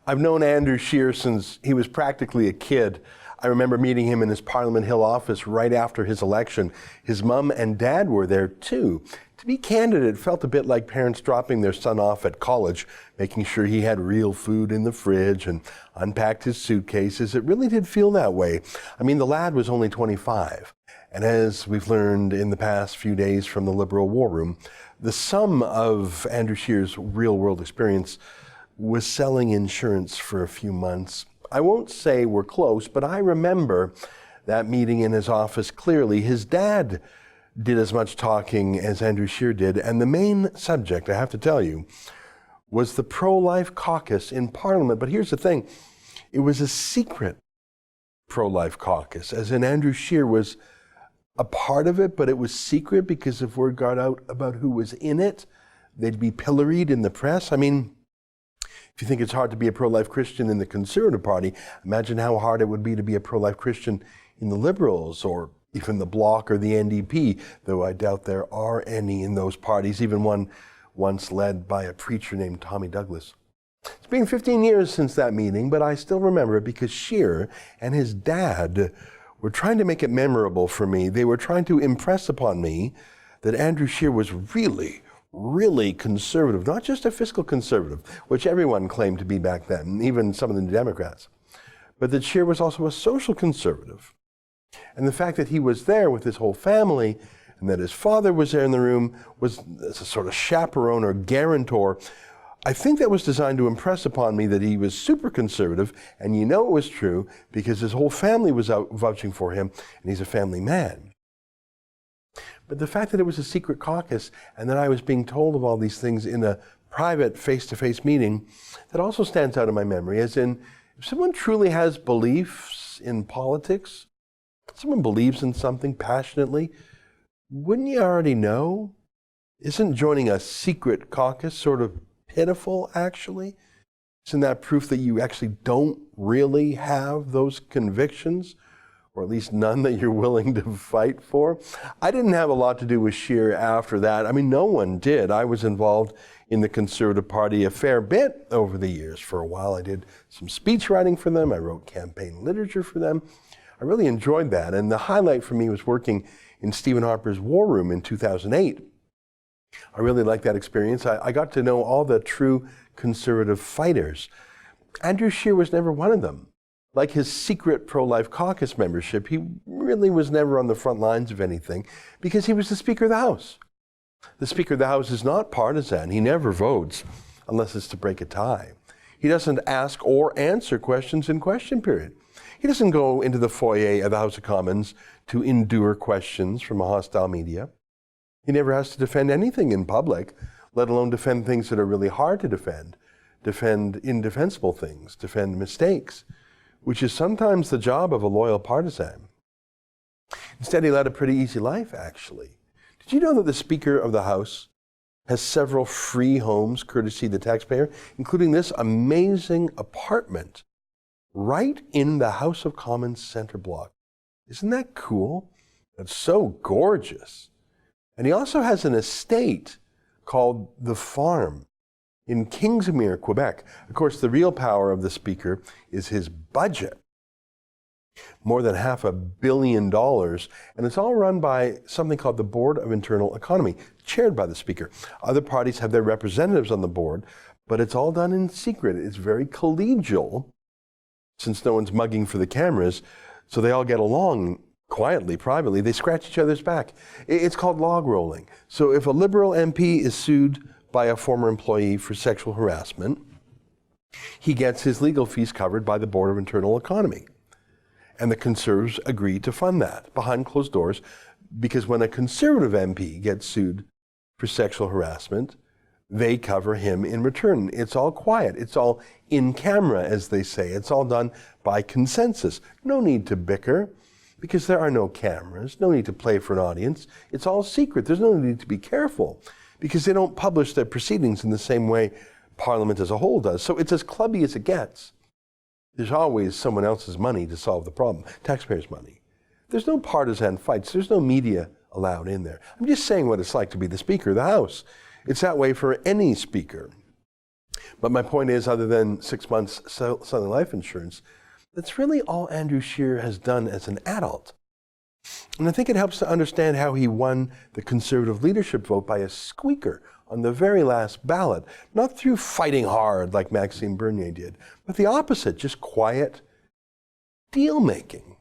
I've known Andrew Scheer since he was practically a kid. I remember meeting him in his Parliament Hill office right after his election. His mum and dad were there too. To be candid, it felt a bit like parents dropping their son off at college, making sure he had real food in the fridge and unpacked his suitcases. It really did feel that way. I mean, the lad was only 25. And as we've learned in the past few days from the Liberal War Room, the sum of Andrew Scheer's real-world experience was selling insurance for a few months. I won't say we're close, but I remember that meeting in his office clearly. His dad did as much talking as Andrew Scheer did, and the main subject, I have to tell you, was the pro-life caucus in Parliament. But here's the thing, it was a secret pro-life caucus, as in Andrew Scheer was a part of it, but it was secret because if word got out about who was in it, they'd be pilloried in the press. I mean, if you think it's hard to be a pro-life Christian in the Conservative Party, imagine how hard it would be to be a pro-life Christian in the Liberals or even the Bloc or the NDP, though I doubt there are any in those parties, even one once led by a preacher named Tommy Douglas. It's been 15 years since that meeting, but I still remember it because Scheer and his dad were trying to make it memorable for me. They were trying to impress upon me that Andrew Scheer was really conservative, not just a fiscal conservative, which everyone claimed to be back then, even some of the Democrats, but that Scheer was also a social conservative. And the fact that he was there with his whole family and that his father was there in the room was as a sort of chaperone or guarantor. I think that was designed to impress upon me that he was super conservative, and you know it was true because his whole family was out vouching for him, and he's a family man. But the fact that it was a secret caucus and that I was being told of all these things in a private face-to-face meeting, that also stands out in my memory, as in, if someone truly has beliefs in politics, if someone believes in something passionately, wouldn't you already know? Isn't joining a secret caucus sort of pitiful, actually? Isn't that proof that you actually don't really have those convictions? Or at least none that you're willing to fight for? I didn't have a lot to do with Scheer after that. I mean, no one did. I was involved in the Conservative Party a fair bit over the years. For a while, I did some speech writing for them. I wrote campaign literature for them. I really enjoyed that. And the highlight for me was working in Stephen Harper's War Room in 2008. I really liked that experience. I got to know all the true conservative fighters. Andrew Scheer was never one of them. Like his secret pro-life caucus membership, he really was never on the front lines of anything because he was the Speaker of the House. The Speaker of the House is not partisan. He never votes unless it's to break a tie. He doesn't ask or answer questions in question period. He doesn't go into the foyer of the House of Commons to endure questions from a hostile media. He never has to defend anything in public, let alone defend things that are really hard to defend indefensible things, defend mistakes, which is sometimes the job of a loyal partisan. Instead, he led a pretty easy life, actually. Did you know that the Speaker of the House has several free homes courtesy the taxpayer, including this amazing apartment right in the House of Commons center block? Isn't that cool? It's so gorgeous. And he also has an estate called The Farm in Kingsmere, Quebec. Of course, the real power of the Speaker is his budget. More than $500 million, and it's all run by something called the Board of Internal Economy, chaired by the Speaker. Other parties have their representatives on the board, but it's all done in secret. It's very collegial, since no one's mugging for the cameras, so they all get along quietly, privately. They scratch each other's back. It's called log rolling. So if a Liberal MP is sued by a former employee for sexual harassment, he gets his legal fees covered by the Board of Internal Economy. And the Conservatives agree to fund that behind closed doors, because when a Conservative MP gets sued for sexual harassment, they cover him in return. It's all quiet. It's all in camera, as they say. It's all done by consensus. No need to bicker, because there are no cameras. No need to play for an audience. It's all secret. There's no need to be careful, because they don't publish their proceedings in the same way Parliament as a whole does. So it's as clubby as it gets. There's always someone else's money to solve the problem, taxpayers' money. There's no partisan fights. There's no media allowed in there. I'm just saying what it's like to be the Speaker of the House. It's that way for any speaker. But my point is, other than 6 months selling life insurance, that's really all Andrew Scheer has done as an adult. And I think it helps to understand how he won the Conservative leadership vote by a squeaker on the very last ballot, not through fighting hard like Maxime Bernier did, but the opposite, just quiet deal-making.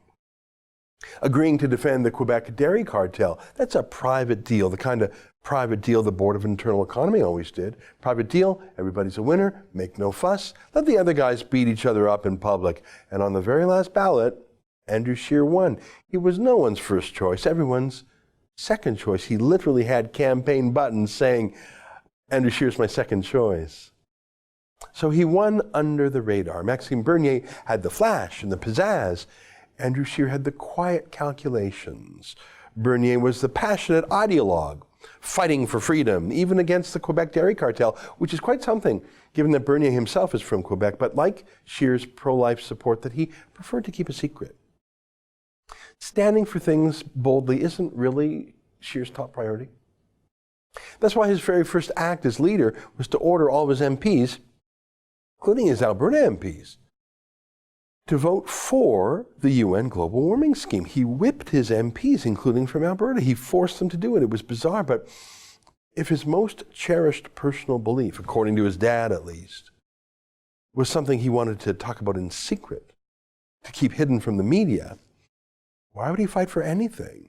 Agreeing to defend the Quebec dairy cartel, that's a private deal, the kind of private deal the Board of Internal Economy always did. Private deal, everybody's a winner, make no fuss, let the other guys beat each other up in public. And on the very last ballot, Andrew Scheer won. He was no one's first choice, everyone's second choice. He literally had campaign buttons saying, Andrew Scheer's my second choice. So he won under the radar. Maxime Bernier had the flash and the pizzazz. Andrew Scheer had the quiet calculations. Bernier was the passionate ideologue, fighting for freedom, even against the Quebec dairy cartel, which is quite something, given that Bernier himself is from Quebec, but like Scheer's pro-life support that he preferred to keep a secret. Standing for things boldly isn't really Scheer's top priority. That's why his very first act as leader was to order all of his MPs, including his Alberta MPs, to vote for the UN global warming scheme. He whipped his MPs, including from Alberta. He forced them to do it. It was bizarre, but if his most cherished personal belief, according to his dad at least, was something he wanted to talk about in secret, to keep hidden from the media, why would he fight for anything?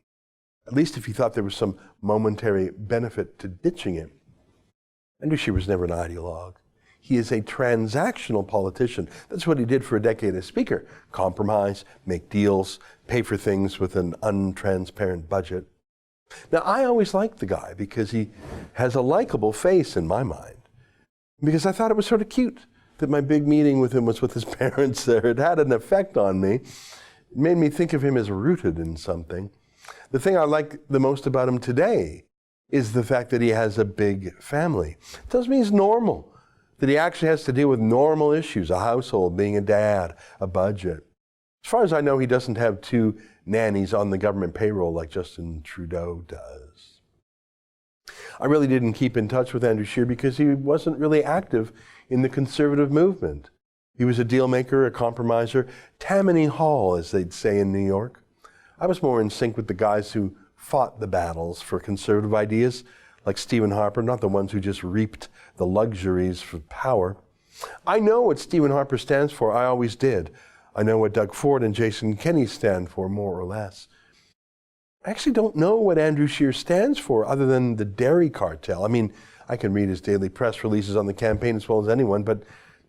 At least if he thought there was some momentary benefit to ditching it. Andrew Scheer was never an ideologue. He is a transactional politician. That's what he did for a decade as Speaker. Compromise, make deals, pay for things with an untransparent budget. Now, I always liked the guy because he has a likable face in my mind. Because I thought it was sort of cute that my big meeting with him was with his parents there. It had an effect on me. It made me think of him as rooted in something. The thing I like the most about him today is the fact that he has a big family. It tells me he's normal, that he actually has to deal with normal issues, a household, being a dad, a budget. As far as I know, he doesn't have 2 nannies on the government payroll like Justin Trudeau does. I really didn't keep in touch with Andrew Scheer because he wasn't really active in the Conservative movement. He was a deal maker, a compromiser, Tammany Hall, as they'd say in New York. I was more in sync with the guys who fought the battles for conservative ideas, like Stephen Harper, not the ones who just reaped the luxuries for power. I know what Stephen Harper stands for. I always did. I know what Doug Ford and Jason Kenney stand for, more or less. I actually don't know what Andrew Scheer stands for other than the dairy cartel. I mean, I can read his daily press releases on the campaign as well as anyone, but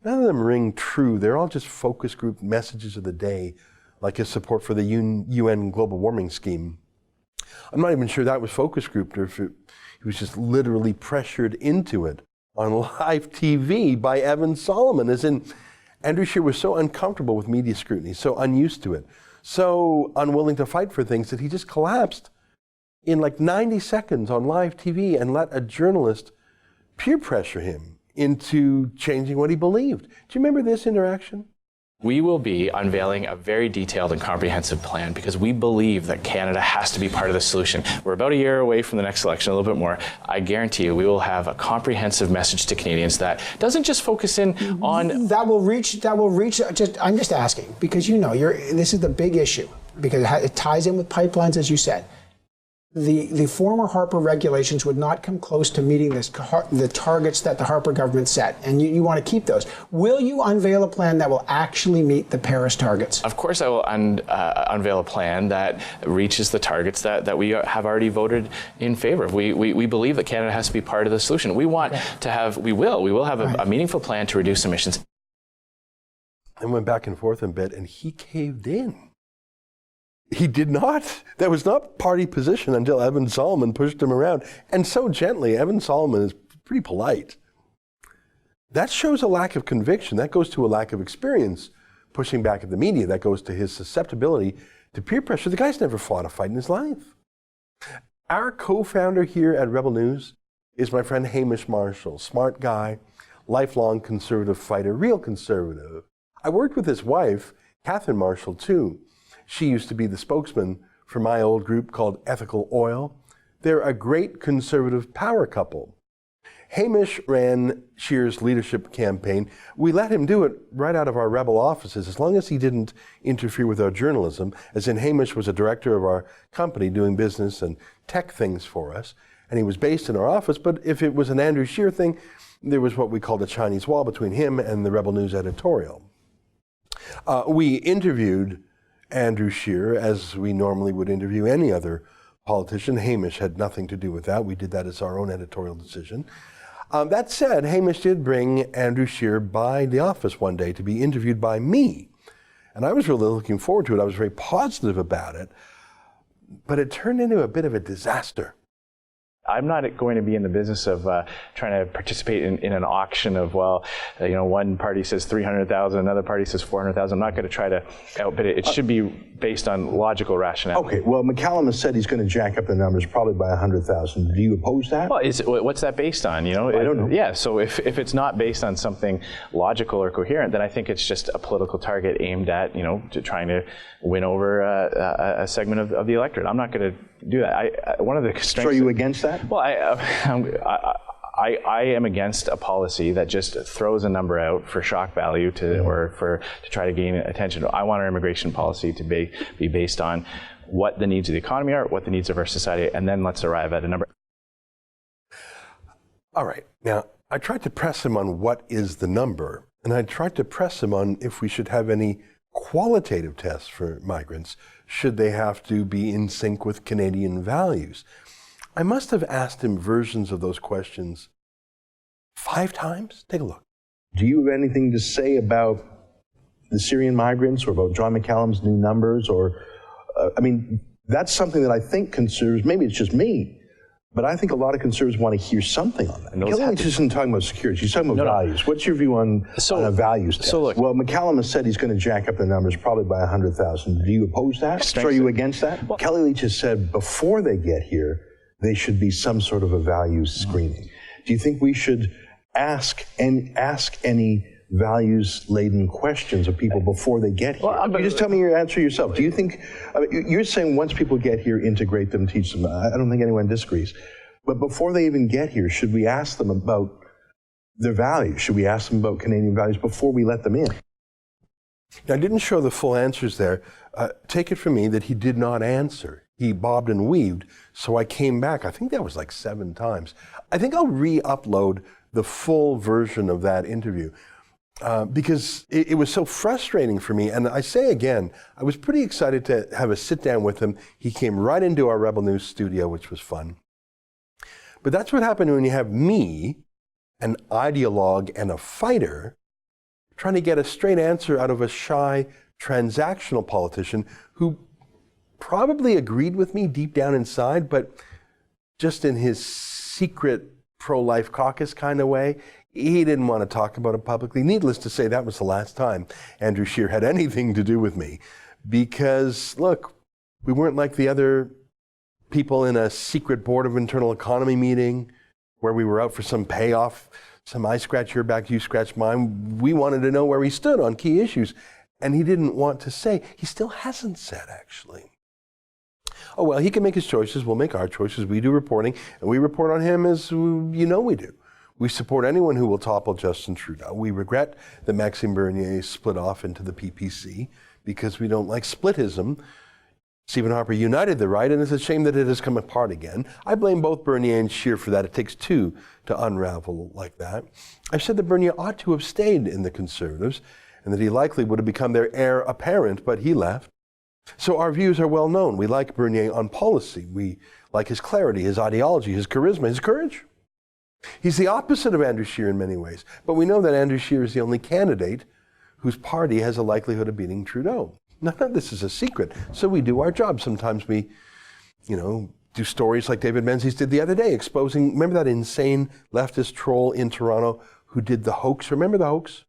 none of them ring true. They're all just focus group messages of the day, like his support for the UN global warming scheme. I'm not even sure that was focus grouped or if he was just literally pressured into it on live TV by Evan Solomon, as in Andrew Scheer was so uncomfortable with media scrutiny, so unused to it, so unwilling to fight for things that he just collapsed in like 90 seconds on live TV and let a journalist peer pressure him into changing what he believed. Do you remember this interaction? We will be unveiling a very detailed and comprehensive plan because we believe that Canada has to be part of the solution. We're about a year away from the next election, a little bit more. I guarantee you we will have a comprehensive message to Canadians that doesn't just focus in on... That will reach, I'm just asking, because you know, this is the big issue, because it ties in with pipelines, as you said. The former Harper regulations would not come close to meeting the targets that the Harper government set, and you want to keep those. Will you unveil a plan that will actually meet the Paris targets? Of course I will unveil a plan that reaches the targets that we have already voted in favor of. We believe that Canada has to be part of the solution. We want to have, we will have a meaningful plan to reduce emissions. And went back and forth a bit, and he caved in. He did not. That was not party position until Evan Solomon pushed him around. And so gently. Evan Solomon is pretty polite. That shows a lack of conviction. That goes to a lack of experience pushing back at the media. That goes to his susceptibility to peer pressure. The guy's never fought a fight in his life. Our co-founder here at Rebel News is my friend Hamish Marshall. Smart guy, lifelong conservative fighter, real conservative. I worked with his wife, Catherine Marshall, too. She used to be the spokesman for my old group called Ethical Oil. They're a great conservative power couple. Hamish ran Scheer's leadership campaign. We let him do it right out of our Rebel offices, as long as he didn't interfere with our journalism, as in Hamish was a director of our company doing business and tech things for us, and he was based in our office. But if it was an Andrew Scheer thing, there was what we called a Chinese wall between him and the Rebel News editorial. We interviewed Andrew Scheer as we normally would interview any other politician. Hamish had nothing to do with that. We did that as our own editorial decision. That said, Hamish did bring Andrew Scheer by the office one day to be interviewed by me. And I was really looking forward to it. I was very positive about it. But it turned into a bit of a disaster. I'm not going to be in the business of trying to participate in an auction of, well, one party says 300,000, another party says 400,000. I'm not going to try to outbid it. It should be based on logical rationale. Okay, well, McCallum has said he's going to jack up the numbers probably by 100,000. Do you oppose that? Well, what's that based on? I don't know. Yeah, so if it's not based on something logical or coherent, then I think it's just a political target aimed at, to trying to win over a segment of the electorate. I'm not going to do that. One of the strengths. So are you against that? Well, I am against a policy that just throws a number out for shock value to try to gain attention. I want our immigration policy to be based on what the needs of the economy are, what the needs of our society, and then let's arrive at a number. All right. Now, I tried to press him on what is the number, and I tried to press him on if we should have any qualitative tests for migrants. Should they have to be in sync with Canadian values? I must have asked him versions of those questions 5 times. Take a look. Do you have anything to say about the Syrian migrants or about John McCallum's new numbers? Or, that's something that I think conservatives, maybe it's just me, but I think a lot of conservatives want to hear something on that. McCallum isn't talking about security, he's talking about values. What's your view on a values test? So look, well, McCallum has said he's going to jack up the numbers probably by 100,000. Do you oppose that? So are you against that? Well, Kelly Leach has said before they get here, they should be some sort of a values screening. Do you think we should ask any values-laden questions of people before they get here? Well, you just tell me your answer yourself. Do you think, you're saying once people get here, integrate them, teach them. I don't think anyone disagrees. But before they even get here, should we ask them about their values? Should we ask them about Canadian values before we let them in? Now, I didn't show the full answers there. Take it from me that he did not answer. He bobbed and weaved, so I came back. I think that was like 7 times. I think I'll re-upload the full version of that interview because it was so frustrating for me. And I say again, I was pretty excited to have a sit down with him. He came right into our Rebel News studio, which was fun. But that's what happened when you have me, an ideologue and a fighter, trying to get a straight answer out of a shy transactional politician who probably agreed with me deep down inside, but just in his secret pro-life caucus kind of way, he didn't want to talk about it publicly. Needless to say, that was the last time Andrew Scheer had anything to do with me. Because, look, we weren't like the other people in a secret Board of Internal Economy meeting where we were out for some payoff, some I scratch your back, you scratch mine. We wanted to know where he stood on key issues. And he didn't want to say. He still hasn't said, actually. Oh, well, he can make his choices. We'll make our choices. We do reporting, and we report on him as we do. We support anyone who will topple Justin Trudeau. We regret that Maxime Bernier split off into the PPC because we don't like splitism. Stephen Harper united the right, and it's a shame that it has come apart again. I blame both Bernier and Scheer for that. It takes 2 to unravel like that. I've said that Bernier ought to have stayed in the Conservatives and that he likely would have become their heir apparent, but he left. So our views are well known. We like Bernier on policy. We like his clarity, his ideology, his charisma, his courage. He's the opposite of Andrew Scheer in many ways. But we know that Andrew Scheer is the only candidate whose party has a likelihood of beating Trudeau. None of this is a secret. So we do our job. Sometimes we, do stories like David Menzies did the other day, exposing, remember that insane leftist troll in Toronto who did the hoax? Remember the hoax?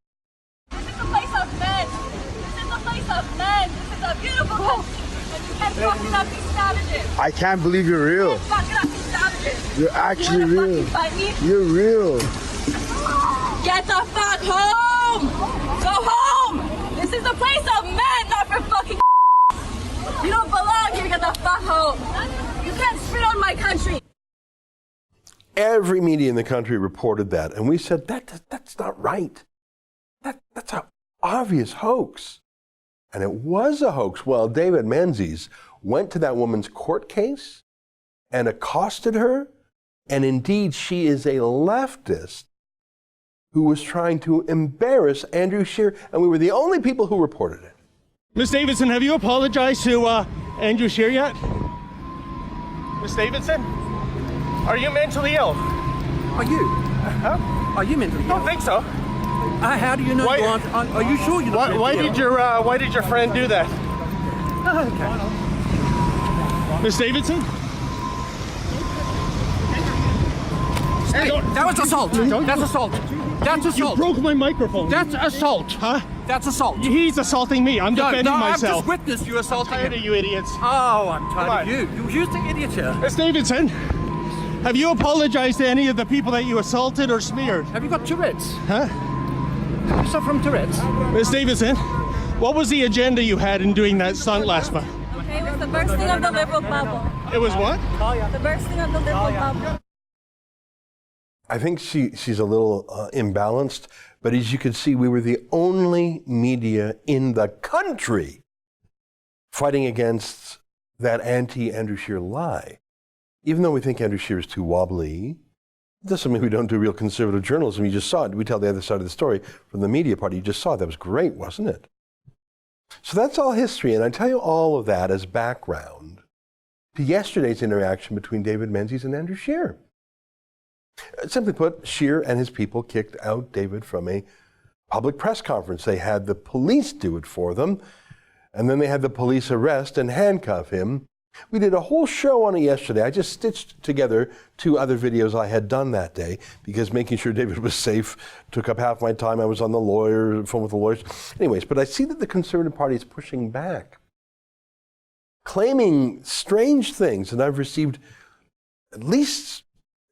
This is the place of men. This is the place of men. This is a beautiful country. And you can't fuck it up these savages. I can't believe you're real. You can't fuck it up these savages. You're actually you real. Fight me? You're real. Get the fuck home. Go home. This is the place of men, not for fucking. You don't belong here. Get the fuck home. You can't spit on my country. Every media in the country reported that, and we said, that's not right. That's an obvious hoax. And it was a hoax. Well, David Menzies went to that woman's court case and accosted her, and indeed she is a leftist who was trying to embarrass Andrew Scheer, and we were the only people who reported it. Ms. Davidson, have you apologized to Andrew Scheer yet? Ms. Davidson? Are you mentally ill? Are you? Huh? Are you mentally ill? I don't think so. How do you know you aren't? Are you sure you're not Why mentally why did your friend do that? Okay. Ms. Davidson? Hey, that was assault. That's assault. That's assault. You broke my microphone. That's assault. Huh? That's assault. He's assaulting me. I'm defending I've myself. just witnessed you assaulting I'm tired him. of you idiots. Oh, I'm tired of you. You're the idiot here. Ms. Davidson, have you apologized to any of the people that you assaulted or smeared? Have you got Tourette's? Huh? You suffer from Tourette's? Ms. Davidson, what was the agenda you had in doing that stunt last month? Okay, it was the bursting of the liberal bubble. It was what? The bursting of the liberal bubble. I think she's a little imbalanced, but as you can see, we were the only media in the country fighting against that anti-Andrew Scheer lie. Even though we think Andrew Scheer is too wobbly, it doesn't mean we don't do real conservative journalism. You just saw it. We tell the other side of the story from the media party. You just saw it. That was great, wasn't it? So that's all history, and I tell you all of that as background to yesterday's interaction between David Menzies and Andrew Scheer. Simply put, Scheer and his people kicked out David from a public press conference. They had the police do it for them, and then they had the police arrest and handcuff him. We did a whole show on it yesterday. I just stitched together 2 other videos I had done that day because making sure David was safe took up half my time. I was on the phone with the lawyers. Anyways, but I see that the Conservative Party is pushing back, claiming strange things, and I've received at least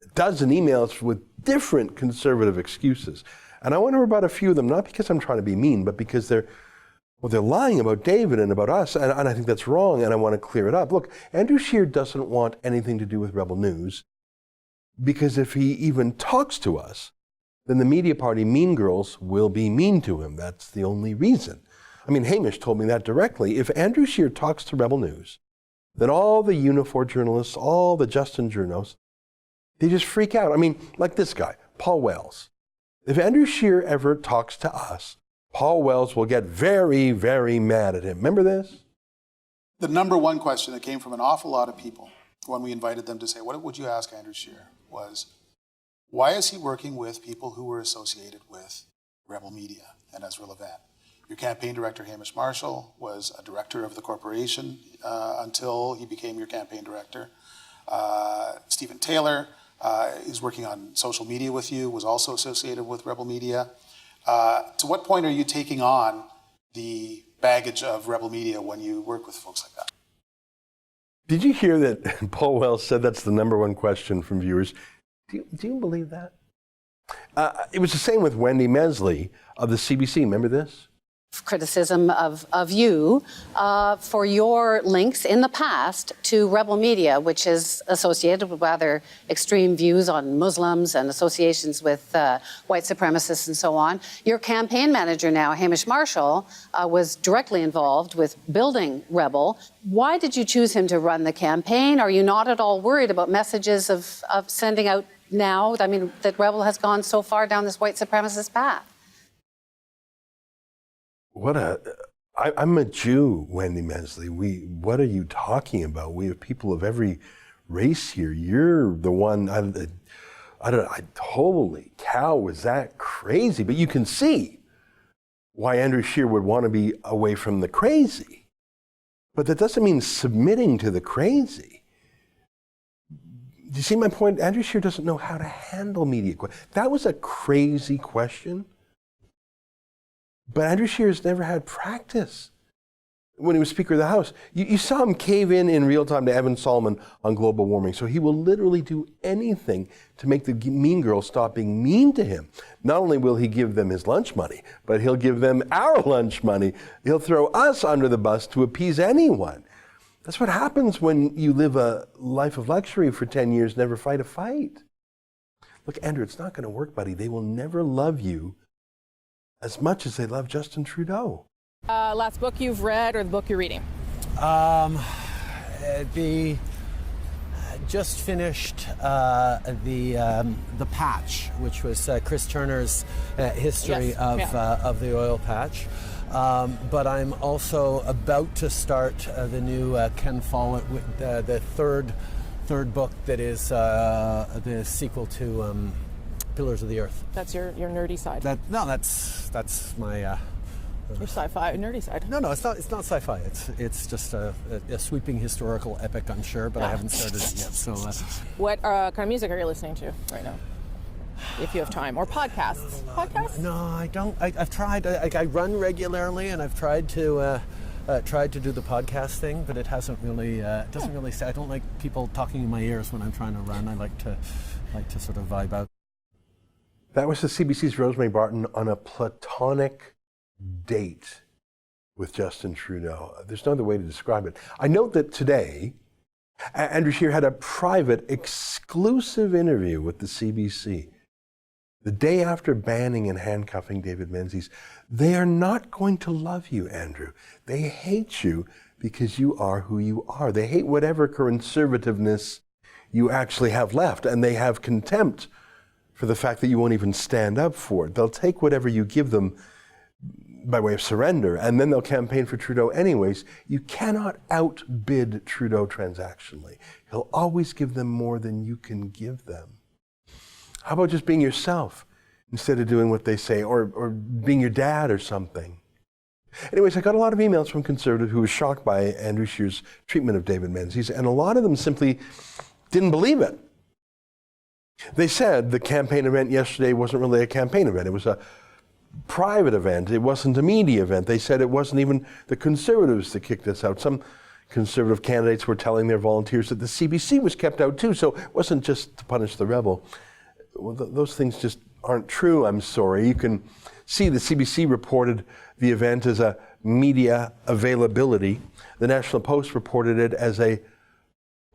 a dozen emails with different conservative excuses. And I want to rebut a few of them, not because I'm trying to be mean, but because they're lying about David and about us, and I think that's wrong, and I want to clear it up. Look, Andrew Scheer doesn't want anything to do with Rebel News, because if he even talks to us, then the media party mean girls will be mean to him. That's the only reason. I mean, Hamish told me that directly. If Andrew Scheer talks to Rebel News, then all the Unifor journalists, all the Justin journos, they just freak out. I mean, like this guy, Paul Wells. If Andrew Scheer ever talks to us, Paul Wells will get very, very mad at him. Remember this? The number one question that came from an awful lot of people when we invited them to say, what would you ask Andrew Scheer, was, why is he working with people who were associated with Rebel Media and Ezra Levant? Your campaign director, Hamish Marshall, was a director of the corporation until he became your campaign director. Stephen Taylor is working on social media with you, was also associated with Rebel Media. To what point are you taking on the baggage of Rebel Media when you work with folks like that? Did you hear that Paul Wells said that's the number one question from viewers? Do you believe that? It was the same with Wendy Mesley of the CBC. Remember this? Criticism of you for your links in the past to Rebel Media, which is associated with rather extreme views on Muslims and associations with white supremacists and so on. Your campaign manager now, Hamish Marshall, was directly involved with building Rebel. Why did you choose him to run the campaign? Are you not at all worried about messages of sending out now, I mean, that Rebel has gone so far down this white supremacist path? I'm a Jew, Wendy Mesley. What are you talking about? We have people of every race here. You're the one, holy cow, was that crazy? But you can see why Andrew Scheer would want to be away from the crazy. But that doesn't mean submitting to the crazy. Do you see my point? Andrew Scheer doesn't know how to handle media. That was a crazy question. But Andrew Scheer has never had practice when he was Speaker of the House. You saw him cave in real time to Evan Solomon on global warming. So he will literally do anything to make the mean girls stop being mean to him. Not only will he give them his lunch money, but he'll give them our lunch money. He'll throw us under the bus to appease anyone. That's what happens when you live a life of luxury for 10 years, never fight a fight. Look, Andrew, it's not going to work, buddy. They will never love you as much as they love Justin Trudeau. Last book you've read or the book you're reading? Just finished the Patch, which was Chris Turner's history of the oil patch. But I'm also about to start the new Ken Follett, the third book that is the sequel to Pillars of the Earth. That's your nerdy side. That's my your sci-fi nerdy side. No, it's not sci-fi. It's just a sweeping historical epic, I'm sure, but I haven't started it yet. So, what kind of music are you listening to right now? If you have time, or podcasts. Podcasts? No, I don't. I've tried. I run regularly, and I've tried to do the podcast thing, but it hasn't really. It doesn't really. I don't like people talking in my ears when I'm trying to run. I like to sort of vibe out. That was the CBC's Rosemary Barton on a platonic date with Justin Trudeau. There's no other way to describe it. I note that today, Andrew Scheer had a private, exclusive interview with the CBC. The day after banning and handcuffing David Menzies. They are not going to love you, Andrew. They hate you because you are who you are. They hate whatever conservativeness you actually have left, and they have contempt for the fact that you won't even stand up for it. They'll take whatever you give them by way of surrender, and then they'll campaign for Trudeau anyways. You cannot outbid Trudeau transactionally. He'll always give them more than you can give them. How about just being yourself instead of doing what they say, or being your dad or something? Anyways, I got a lot of emails from conservatives who were shocked by Andrew Scheer's treatment of David Menzies, and a lot of them simply didn't believe it. They said the campaign event yesterday wasn't really a campaign event. It was a private event. It wasn't a media event. They said it wasn't even the Conservatives that kicked us out. Some Conservative candidates were telling their volunteers that the CBC was kept out too, so it wasn't just to punish the rebel. Well, those things just aren't true, I'm sorry. You can see the CBC reported the event as a media availability. The National Post reported it as a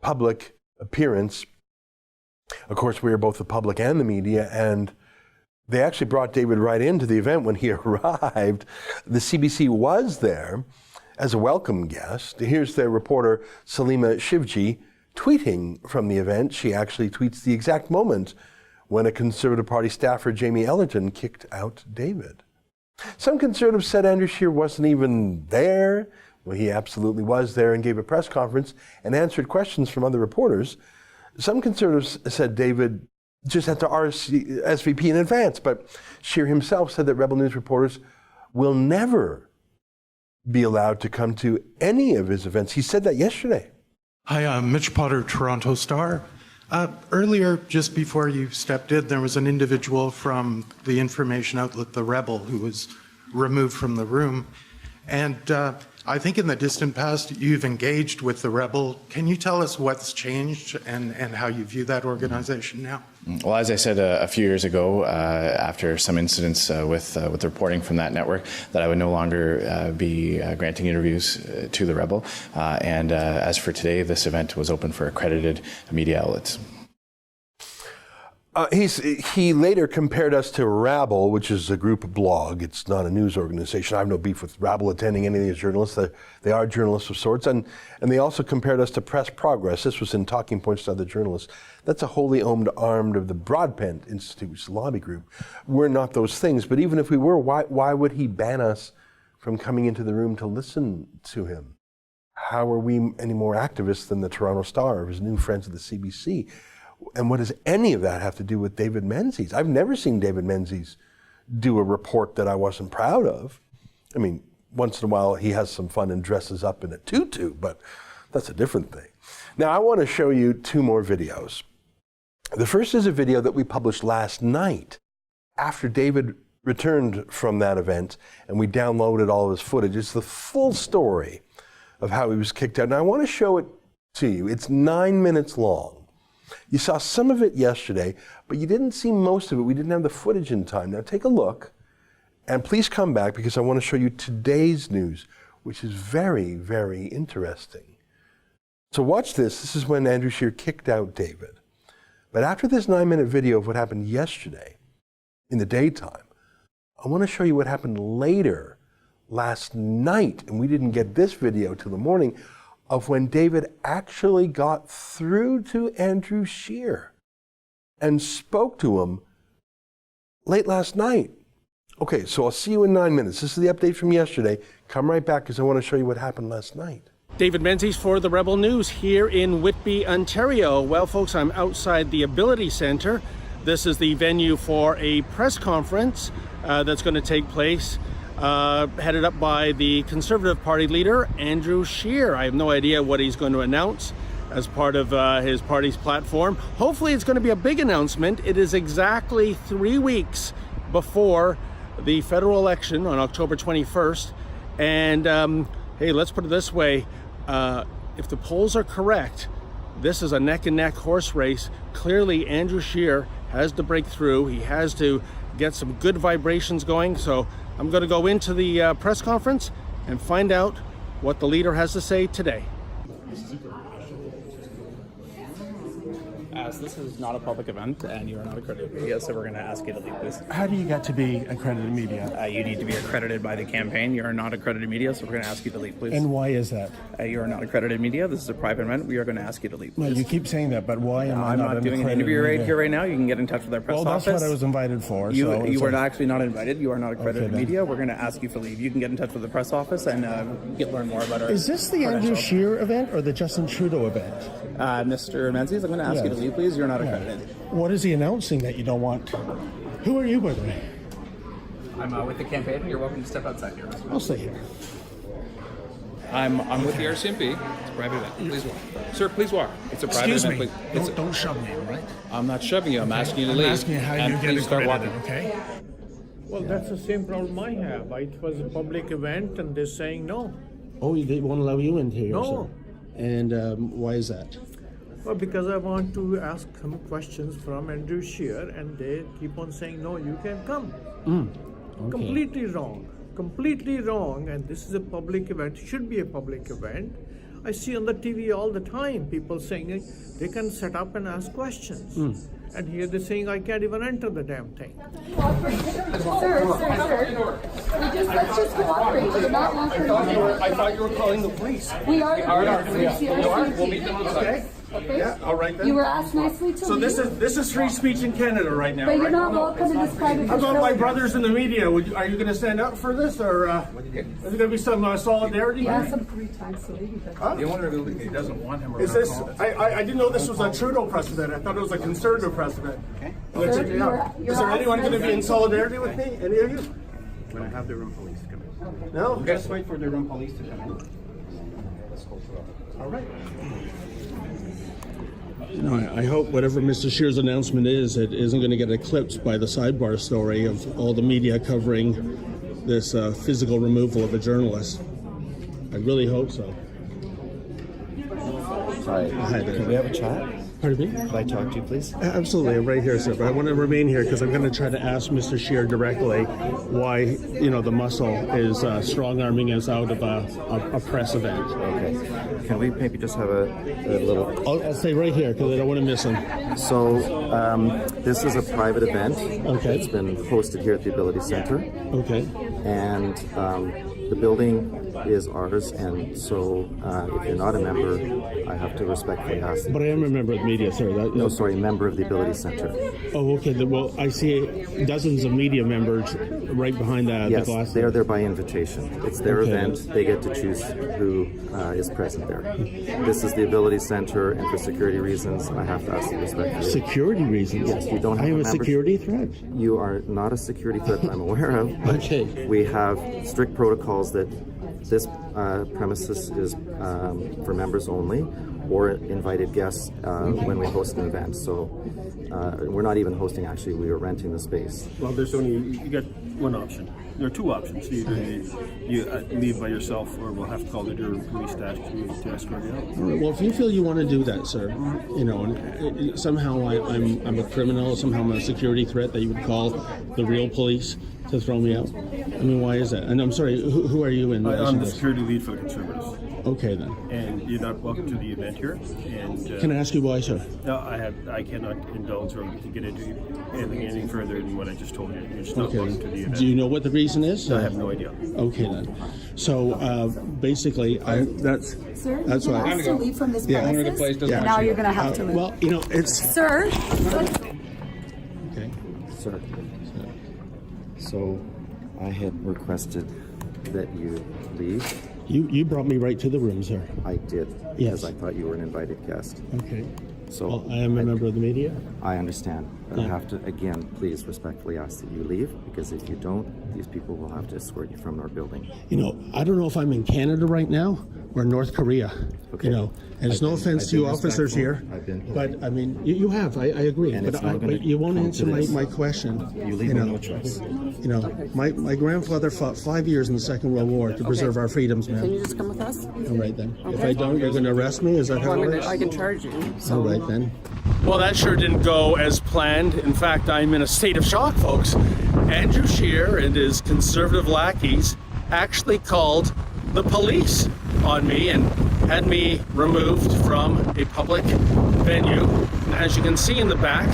public appearance. Of course, we are both the public and the media, and they actually brought David right into the event when he arrived. The CBC was there as a welcome guest. Here's their reporter, Salima Shivji, tweeting from the event. She actually tweets the exact moment when a Conservative Party staffer, Jamie Ellerton, kicked out David. Some Conservatives said Andrew Scheer wasn't even there. Well, he absolutely was there and gave a press conference and answered questions from other reporters. Some Conservatives said David just had to RSVP in advance, but Scheer himself said that Rebel News reporters will never be allowed to come to any of his events. He said that yesterday. Hi, I'm Mitch Potter, Toronto Star. Earlier, just before you stepped in, there was an individual from the information outlet, The Rebel, who was removed from the room. And I think in the distant past, you've engaged with The Rebel. Can you tell us what's changed and how you view that organization now? Well, as I said a few years ago, after some incidents with the reporting from that network, that I would no longer be granting interviews to The Rebel. And as for today, this event was open for accredited media outlets. He later compared us to Rabble, which is a group blog. It's not a news organization. I have no beef with Rabble attending any of these journalists. They are journalists of sorts. And they also compared us to Press Progress. This was in Talking Points to Other Journalists. That's a wholly owned arm of the Broadbent Institute's lobby group. We're not those things. But even if we were, why would he ban us from coming into the room to listen to him? How are we any more activists than the Toronto Star or his new friends at the CBC? And what does any of that have to do with David Menzies? I've never seen David Menzies do a report that I wasn't proud of. I mean, once in a while he has some fun and dresses up in a tutu, but that's a different thing. Now I want to show you two more videos. The first is a video that we published last night after David returned from that event, and we downloaded all of his footage. It's the full story of how he was kicked out. Now I want to show it to you. It's 9 minutes long. You saw some of it yesterday, but you didn't see most of it. We didn't have the footage in time. Now take a look, and please come back because I want to show you today's news, which is very, very interesting. So watch this. This is when Andrew Scheer kicked out David. But after this 9-minute video of what happened yesterday in the daytime, I want to show you what happened later last night. And we didn't get this video till the morning of when David actually got through to Andrew Scheer and spoke to him late last night. Okay, so I'll see you in 9 minutes. This is the update from yesterday. Come right back because I want to show you what happened last night. David Menzies for the Rebel News here in Whitby, Ontario. Well, folks, I'm outside the Ability Centre. This is the venue for a press conference that's going to take place, headed up by the Conservative Party leader, Andrew Scheer. I have no idea what he's going to announce as part of his party's platform. Hopefully it's going to be a big announcement. It is exactly 3 weeks before the federal election on October 21st. And hey, let's put it this way. If the polls are correct, this is a neck-and-neck horse race. Clearly, Andrew Scheer has to break through. He has to get some good vibrations going. So I'm going to go into the press conference and find out what the leader has to say today. As this is not a public event and you are not accredited media, so we're going to ask you to leave, please. How do you get to be accredited media? You need to be accredited by the campaign. You are not accredited media, so we're going to ask you to leave, please. And why is that? You are not accredited media. This is a private event. We are going to ask you to leave, please. Well, you keep saying that, but why am I I'm not doing an interview right here, right now. You can get in touch with our press office. Well, that's what I was invited for. You were actually not invited. You are not accredited media. We're going to ask you to leave. You can get in touch with the press office and learn more about our. Is this the Andrew Scheer event or the Justin Trudeau event? Mr. Menzies, I'm going to ask you to leave, please. You're not accredited. What is he announcing that you don't want? Who are you, by the way? I'm with the campaign. You're welcome to step outside here. I'll stay here. I'm with the RCMP. It's a private event. Please walk. Sir, please walk. It's a private event. Excuse me. Don't shove me, all right? I'm not shoving you. I'm asking you to leave. I'm asking you how you get accredited, okay? Well, that's the same problem I have. It was a public event and they're saying no. Oh, they won't allow you in here, No. sir? And why is that? Well, because I want to ask some questions from Andrew Scheer and they keep on saying, no, you can come. Okay. Completely wrong. And this is a public event, should be a public event. I see on the TV all the time people saying they can set up and ask questions. And here they're saying I can't even enter the damn thing. Sir. Let's just cooperate. We're not locking doors. I thought you were calling the police. We are. We'll meet them outside. Okay. Yeah, all right then. You were asked nicely to So leave. this is free speech in Canada right now, But you're right? not welcome in this private How about my facility. brothers in the media? Are you going to stand up for this, or is there going to be some solidarity? You asked him 3 times to leave. The owner he doesn't want him around. Is this? I didn't know this was a Trudeau precedent. I thought it was a Conservative precedent. Okay. Is there anyone going to be in solidarity with me? Any of you? When I have their own police come in. No. Just wait for their own police to come in. All right. I hope whatever Mr. Scheer's announcement is, it isn't going to get eclipsed by the sidebar story of all the media covering this physical removal of a journalist. I really hope so. Hi, can we have a chat? Pardon me? Can I talk to you, please? Absolutely, I'm right here, sir. But I want to remain here because I'm going to try to ask Mr. Scheer directly why, the muscle is strong-arming us out of a press event. Okay. Can we maybe just have a little... I'll stay right here because I don't want to miss him. So, this is a private event. Okay. It's been hosted here at the Ability Centre. Okay. And the building is ours, and so if you're not a member, I have to respectfully ask. But I am a member of the media, sir. Member of the Ability Centre. Oh, okay. Well, I see dozens of media members right behind the glass. Yes, they're there by invitation. It's their event. They get to choose who is present there. This is the Ability Centre, and for security reasons, I have to ask you respectfully. Security reasons? Yes, you don't have I am a membership. security threat? You are not a security threat that I'm aware of. Okay. We have strict protocols that this premises is for members only, or invited guests when we host an event. So we're not even hosting, actually, we are renting the space. Well, you got one option. There are two options. Either you leave by yourself, or we'll have to call the Durham police to escort you out. All right, well, if you feel you want to do that, sir, and somehow I'm a criminal, somehow I'm a security threat that you would call the real police to throw me out. I mean, why is that? And I'm sorry, who are you in? I'm the security lead for the Conservatives. Okay then. And you're not welcome to the event here. And Can I ask you why, sir? No, I cannot indulge or get into anything any further than what I just told you. You're just not welcome to the event. Do you know what the reason is? I have no idea. Okay then. So basically, that's Sir, that's you why. can ask to leave from this Yeah. premises, and now you're going to have to leave. Well, you know, it's. Sir. Okay. Sir. So I had requested that you leave. You brought me right to the room, sir. I did, Yes. because I thought you were an invited guest. Okay. So Well, I am a member of the media. I understand, but I Yeah. have to, again, please respectfully ask that you leave, because if you don't, these people will have to escort you from our building. You know, I don't know if I'm in Canada right now or North Korea. Okay. You know, and it's no offense to you officers here, but I mean, you have. I agree, And but, it's not gonna but you won't come answer to this. my question. You leave know, with no choice. You know, my grandfather fought 5 years in the Second World War to preserve our freedoms, man. Can you just come with us? All right then. If Okay. I don't, you're going to arrest me? Is that how it works? I can charge you. So. All right then. Well, that sure didn't go as planned. In fact, I'm in a state of shock, folks. Andrew Scheer and his conservative lackeys actually called the police on me and had me removed from a public venue. As you can see in the back,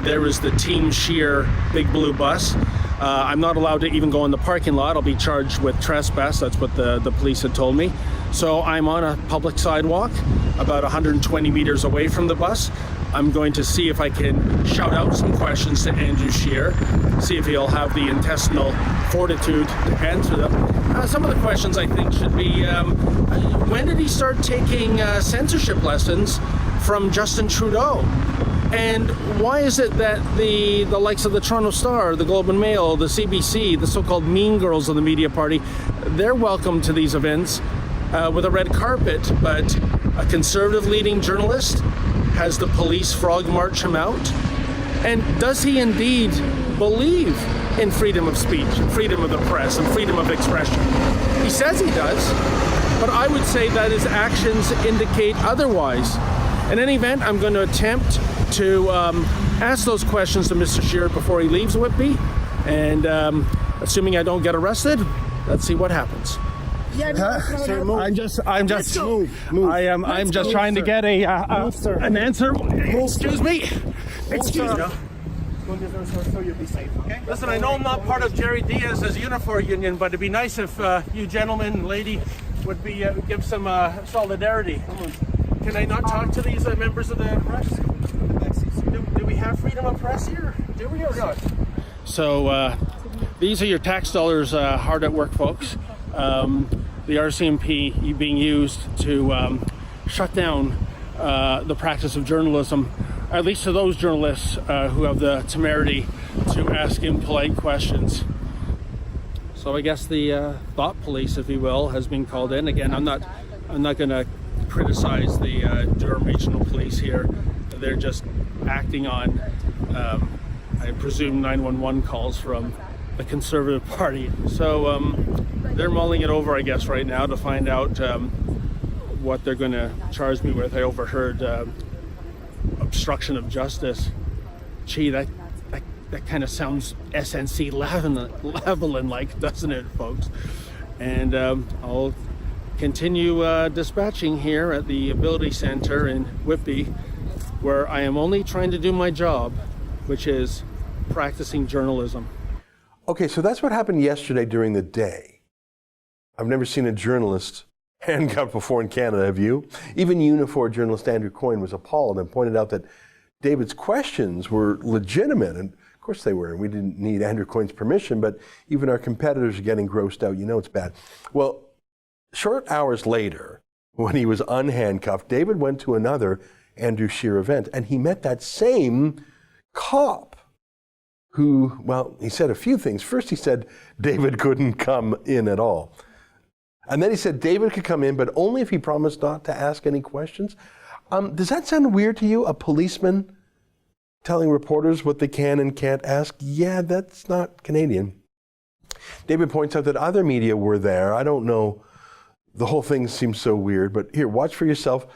there is the Team Scheer big blue bus. I'm not allowed to even go in the parking lot. I'll be charged with trespass. That's what the police had told me. So I'm on a public sidewalk about 120 meters away from the bus. I'm going to see if I can shout out some questions to Andrew Scheer, see if he'll have the intestinal fortitude to answer them. Some of the questions I think should be, when did he start taking censorship lessons from Justin Trudeau? And why is it that the likes of the Toronto Star, the Globe and Mail, the CBC, the so-called mean girls of the media party, they're welcome to these events with a red carpet, but a conservative leading journalist has the police frog march him out? And does he indeed believe in freedom of speech, freedom of the press, and freedom of expression? He says he does, but I would say that his actions indicate otherwise. In any event, I'm going to attempt to ask those questions to Mr. Scheer before he leaves Whitby, and assuming I don't get arrested, let's see what happens. Sir, move. I'm just Move. I'm just trying to get an answer. Excuse me. Excuse me. So you'll be safe, okay? Listen, I know I'm not part of Jerry Diaz's uniform union, but it'd be nice if you gentlemen and lady would be give some solidarity. Can I not talk to these members of the press? Do we have freedom of press here? Do we or not? So these are your tax dollars hard at work, folks. The RCMP being used to shut down the practice of journalism, at least to those journalists who have the temerity to ask impolite questions. So I guess the thought police, if you will, has been called in. Again, I'm not going to criticize the Durham Regional Police here. They're just acting on, I presume, 911 calls from the Conservative Party. So they're mulling it over, I guess, right now to find out what they're going to charge me with. I overheard obstruction of justice. Gee, that kind of sounds SNC Lavalin like, doesn't it, folks? And I'll continue dispatching here at the Ability Center in Whitby, where I am only trying to do my job, which is practicing journalism. Okay, so that's what happened yesterday during the day. I've never seen a journalist handcuffed before in Canada, have you? Even Unifor journalist Andrew Coyne was appalled and pointed out that David's questions were legitimate, and of course they were, and we didn't need Andrew Coyne's permission, but even our competitors are getting grossed out. You know it's bad. Well, short hours later, when he was unhandcuffed, David went to another Andrew Scheer event, and he met that same cop who, well, he said a few things. First, he said David couldn't come in at all. And then he said David could come in, but only if he promised not to ask any questions. Does that sound weird to you, a policeman telling reporters what they can and can't ask? Yeah, that's not Canadian. David points out that other media were there. I don't know. The whole thing seems so weird, but here, watch for yourself.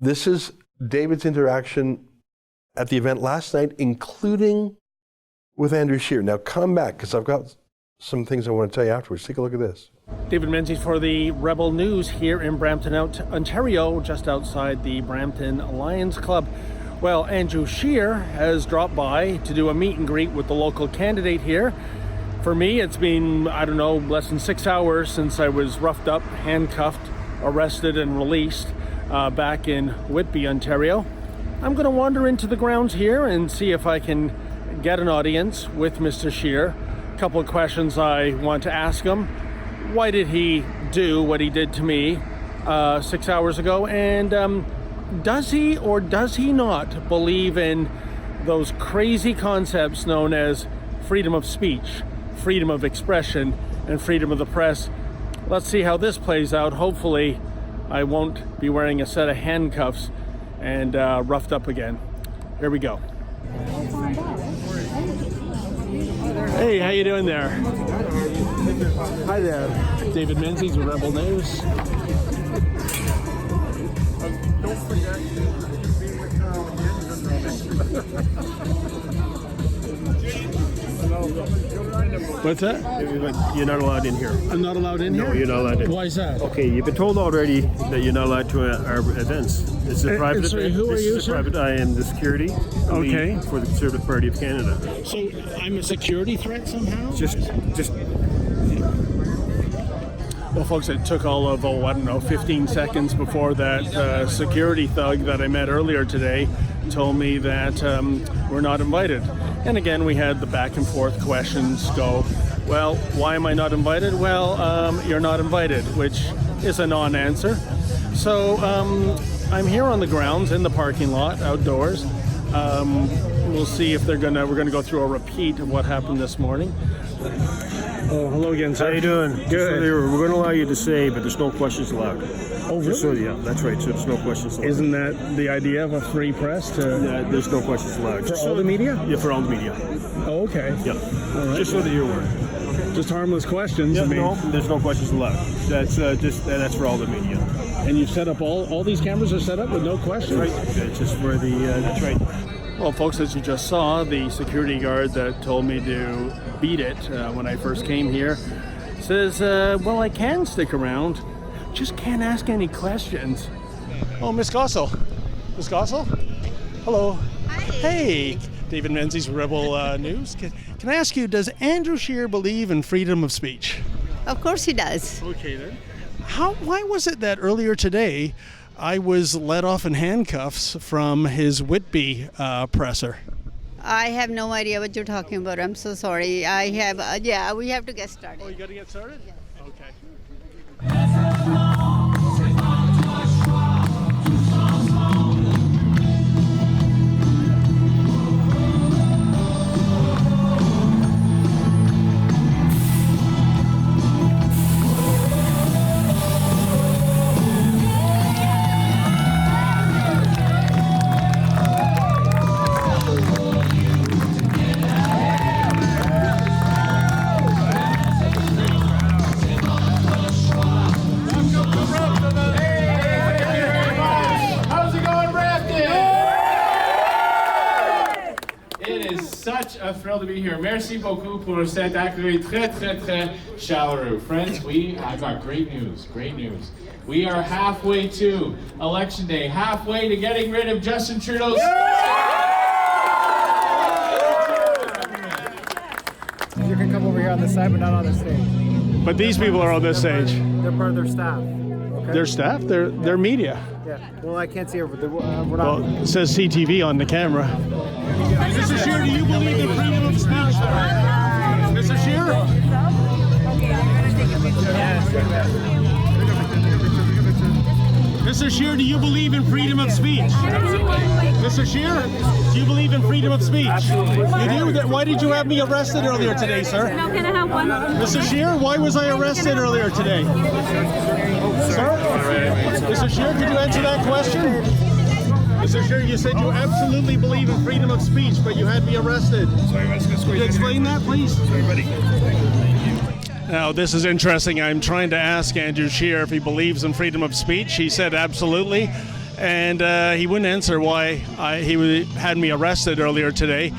This is David's interaction at the event last night, including with Andrew Scheer. Now come back, because I've got some things I want to tell you afterwards. Take a look at this. David Menzies for the Rebel News here in Brampton, Ontario, just outside the Brampton Lions Club. Well, Andrew Scheer has dropped by to do a meet and greet with the local candidate here. For me, it's been, I don't know, less than 6 hours since I was roughed up, handcuffed, arrested, and released back in Whitby, Ontario. I'm going to wander into the grounds here and see if I can get an audience with Mr. Scheer. A couple of questions I want to ask him. Why did he do what he did to me 6 hours ago? And does he or does he not believe in those crazy concepts known as freedom of speech, freedom of expression, and freedom of the press? Let's see how this plays out. Hopefully, I won't be wearing a set of handcuffs and roughed up again. Here we go. Hey, how you doing there? Hi there. David Menzies with Rebel News. Don't forget, you've been with Carol What's that? You're not allowed in here. I'm not allowed in here? No, you're not allowed in. Why is that? Okay, you've been told already that you're not allowed to our events. It's a private sorry, event. who are you, sir? I am the security lead for the Conservative Party of Canada. So I'm a security threat somehow? Just. Well, folks, it took all of, 15 seconds before that security thug that I met earlier today told me that we're not invited. And again, we had the back and forth questions go, well, why am I not invited? Well, you're not invited, which is a non-answer. So I'm here on the grounds in the parking lot outdoors. We'll see if we're gonna go through a repeat of what happened this morning. Oh, hello again, sir. How you doing? Good. We're going to allow you to say, but there's no questions allowed. Oh, really? So, yeah, that's right. So there's no questions allowed. Isn't that the idea of a free press? There's no questions allowed. For all the media? Yeah, for all the media. Oh, okay. Yeah. All right. Just so that you're aware. Just harmless questions. Yeah, I mean, no, there's no questions allowed. That's that's for all the media. And you've set up all these cameras are set up with no questions? That's right. That's just where that's right. Well, folks, as you just saw, the security guard that told me to beat it when I first came here says, well, I can stick around, just can't ask any questions. Oh, Miss Gossel. Miss Gossel? Hello. Hi. Hey, David Menzies, Rebel News. Can I ask you, does Andrew Scheer believe in freedom of speech? Of course he does. Okay, then. Why was it that earlier today I was let off in handcuffs from his Whitby presser? I have no idea what you're talking about. I'm so sorry. I have, we have to get started. Oh, you got to get started? Yes. Okay. A thrill to be here. Merci beaucoup pour cet accueil très, très, très chaleureux. Friends, I've got great news, great news. We are halfway to Election Day, halfway to getting rid of Justin Trudeau's... You can come over here on this side, but not on the stage. But these people are on this stage. They're part of their staff. Okay? Their staff? They're media. Yeah. Well, I can't see over the. We're not. Well, it says CTV on the camera. Mr. Scheer, do you believe in freedom of speech? Mr. Scheer? Mr. Scheer, do you believe in freedom of speech? Absolutely. Mr. Scheer, do you believe in freedom of speech? Absolutely. You do? Why did you have me arrested earlier today, sir? Now can I have one? Mr. Scheer, why was I arrested earlier today? Sir? Mr. Scheer, could you answer that question? Mr. Scheer, you said you absolutely believe in freedom of speech, but you had me arrested. Could you explain that, please? Sorry, buddy. Now, this is interesting. I'm trying to ask Andrew Scheer if he believes in freedom of speech. He said absolutely, and he wouldn't answer why he had me arrested earlier today.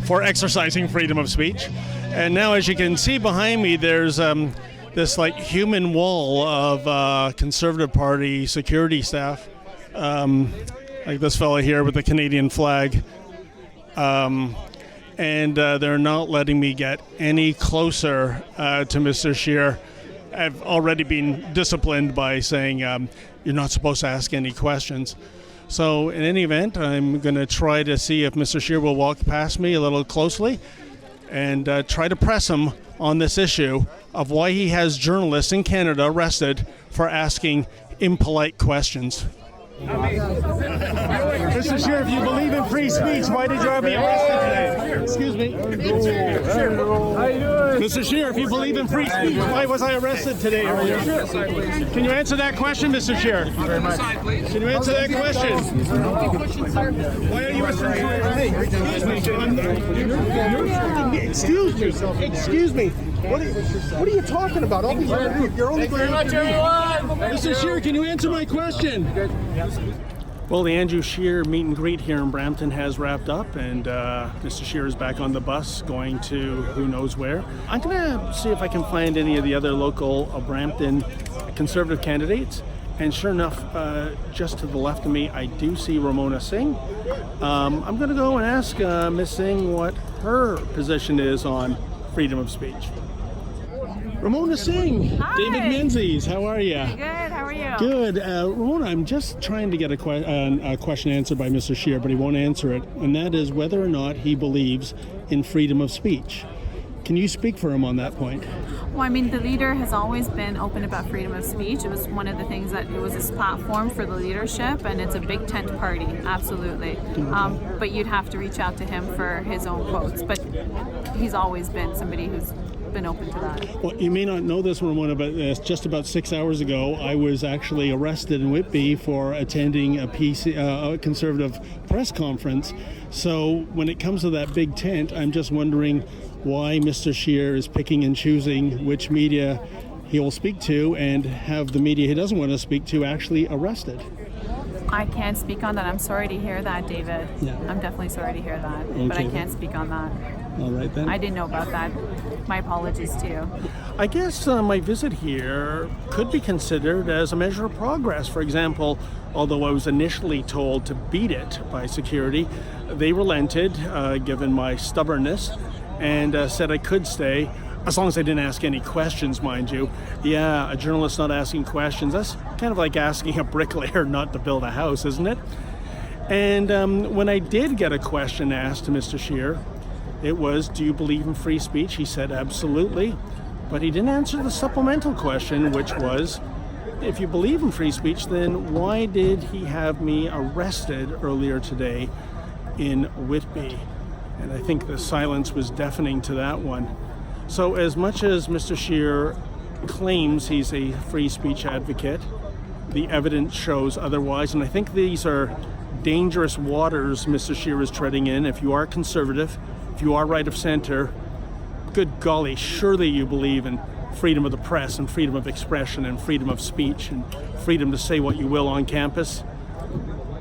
for exercising freedom of speech. And now, as you can see behind me, there's this like human wall of Conservative Party security staff, like this fellow here with the Canadian flag. And they're not letting me get any closer to Mr. Scheer. I've already been disciplined by saying you're not supposed to ask any questions. So in any event, I'm going to try to see if Mr. Scheer will walk past me a little closely and try to press him on this issue of why he has journalists in Canada arrested for asking impolite questions. Mr. Scheer, if you believe in free speech, why did you have me arrested today? Excuse me. How you doing? Mr. Scheer, if you believe in free speech, why was I arrested today earlier? Can you answer that question, Mr. Scheer? Can you answer that question? Why are you arrested? Excuse me. Excuse me. What are you talking about? You're only going to Mr. Scheer, can you answer my question? Well, the Andrew Scheer meet and greet here in Brampton has wrapped up, and Mr. Scheer is back on the bus going to who knows where. I'm going to see if I can find any of the other local Brampton Conservative candidates. And sure enough, just to the left of me, I do see Ramona Singh. I'm going to go and ask Ms. Singh what her position is on freedom of speech. Ramona Singh, Hi. David Menzies, how are you? Good, how are you? Good. Ramona, I'm just trying to get a question answered by Mr. Scheer, but he won't answer it, and that is whether or not he believes in freedom of speech. Can you speak for him on that point? Well, I mean, the leader has always been open about freedom of speech. It was one of the things that it was his platform for the leadership, and it's a big tent party, absolutely. But you'd have to reach out to him for his own quotes. But he's always been somebody who's been open to that. Well, you may not know this, Ramona, but just about 6 hours ago, I was actually arrested in Whitby for attending a Conservative press conference. So when it comes to that big tent, I'm just wondering why Mr. Scheer is picking and choosing which media he will speak to and have the media he doesn't want to speak to actually arrested. I can't speak on that. I'm sorry to hear that, David. Yeah. I'm definitely sorry to hear that, Okay, but I can't speak on that. All right, then. I didn't know about that. My apologies to you. I guess my visit here could be considered as a measure of progress. For example, although I was initially told to beat it by security, they relented, given my stubbornness, and said I could stay, as long as I didn't ask any questions, mind you. Yeah, a journalist not asking questions, that's kind of like asking a bricklayer not to build a house, isn't it? And when I did get a question asked to Mr. Scheer, it was, do you believe in free speech? He said, absolutely. But he didn't answer the supplemental question, which was, if you believe in free speech, then why did he have me arrested earlier today in Whitby? And I think the silence was deafening to that one. So as much as Mr. Scheer claims he's a free speech advocate, the evidence shows otherwise. And I think these are dangerous waters Mr. Scheer is treading in. If you are conservative, if you are right of center, good golly, surely you believe in freedom of the press and freedom of expression and freedom of speech and freedom to say what you will on campus.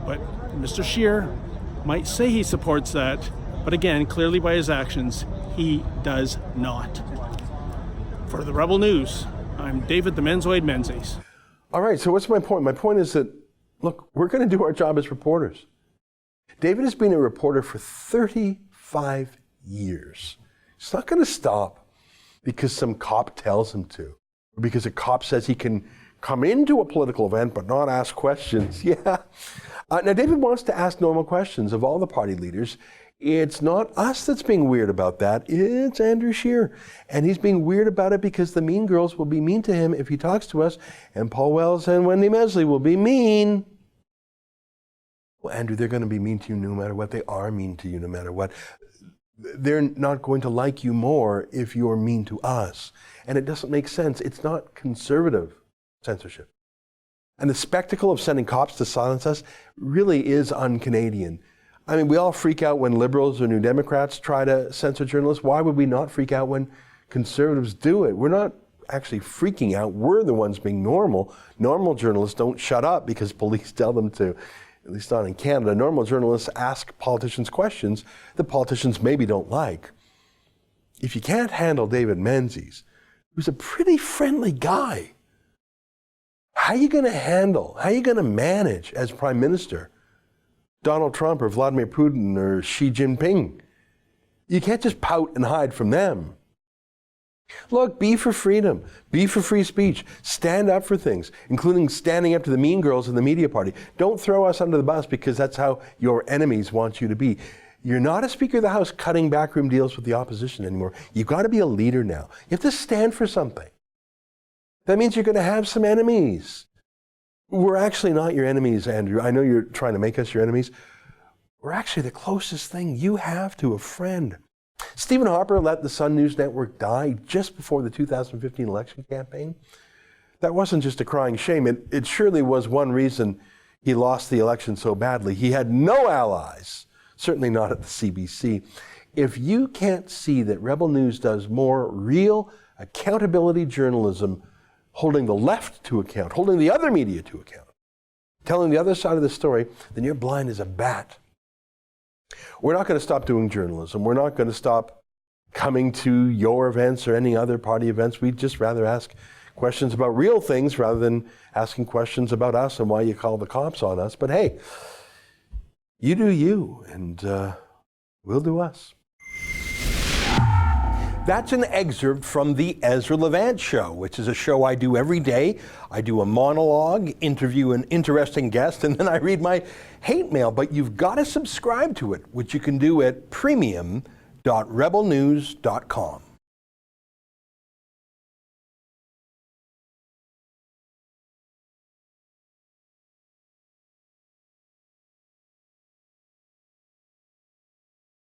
But Mr. Scheer might say he supports that, but again, clearly by his actions, he does not. For the Rebel News, I'm David the Menzoid Menzies. All right, so what's my point? My point is that, look, we're going to do our job as reporters. David has been a reporter for 35 years. It's not going to stop because some cop tells him to, or because a cop says he can come into a political event but not ask questions. Yeah. Now, David wants to ask normal questions of all the party leaders. It's not us that's being weird about that. It's Andrew Scheer. And he's being weird about it because the mean girls will be mean to him if he talks to us, and Paul Wells and Wendy Mesley will be mean. Well, Andrew, they're going to be mean to you no matter what. They are mean to you no matter what. They're not going to like you more if you're mean to us. And it doesn't make sense. It's not conservative censorship. And the spectacle of sending cops to silence us really is un-Canadian. I mean, we all freak out when liberals or New Democrats try to censor journalists. Why would we not freak out when conservatives do it? We're not actually freaking out. We're the ones being normal. Normal journalists don't shut up because police tell them to. at least not in Canada. Normal journalists ask politicians questions that politicians maybe don't like. If you can't handle David Menzies, who's a pretty friendly guy, how are you going to manage as Prime Minister Donald Trump or Vladimir Putin or Xi Jinping? You can't just pout and hide from them. Look, be for freedom, be for free speech, stand up for things, including standing up to the mean girls in the media party. Don't throw us under the bus because that's how your enemies want you to be. You're not a Speaker of the House cutting backroom deals with the opposition anymore. You've got to be a leader now. You have to stand for something. That means you're going to have some enemies. We're actually not your enemies, Andrew. I know you're trying to make us your enemies. We're actually the closest thing you have to a friend. Stephen Harper let the Sun News Network die just before the 2015 election campaign. That wasn't just a crying shame. It surely was one reason he lost the election so badly. He had no allies, certainly not at the CBC. If you can't see that Rebel News does more real accountability journalism, holding the left to account, holding the other media to account, telling the other side of the story, then you're blind as a bat. We're not going to stop doing journalism. We're not going to stop coming to your events or any other party events. We'd just rather ask questions about real things rather than asking questions about us and why you call the cops on us. But hey, you do you, and we'll do us. That's an excerpt from the Ezra Levant Show, which is a show I do every day. I do a monologue, interview an interesting guest, and then I read my hate mail. But you've got to subscribe to it, which you can do at premium.rebelnews.com.